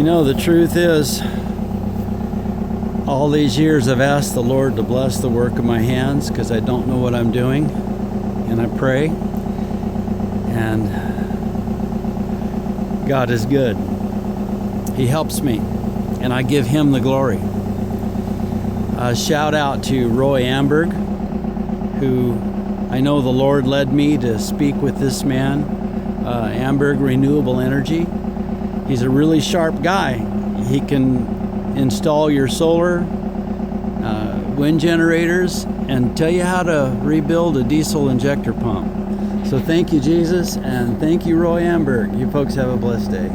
know, the truth is, all these years I've asked the Lord to bless the work of my hands because I don't know what I'm doing, and I pray, and God is good. He helps me, and I give Him the glory. Shout out to Roy Amberg, who I know the Lord led me to speak with this man, Amberg Renewable Energy. He's a really sharp guy. He can install your solar, wind generators, and tell you how to rebuild a diesel injector pump. So thank you, Jesus, and thank you, Roy Amberg. You folks have a blessed day.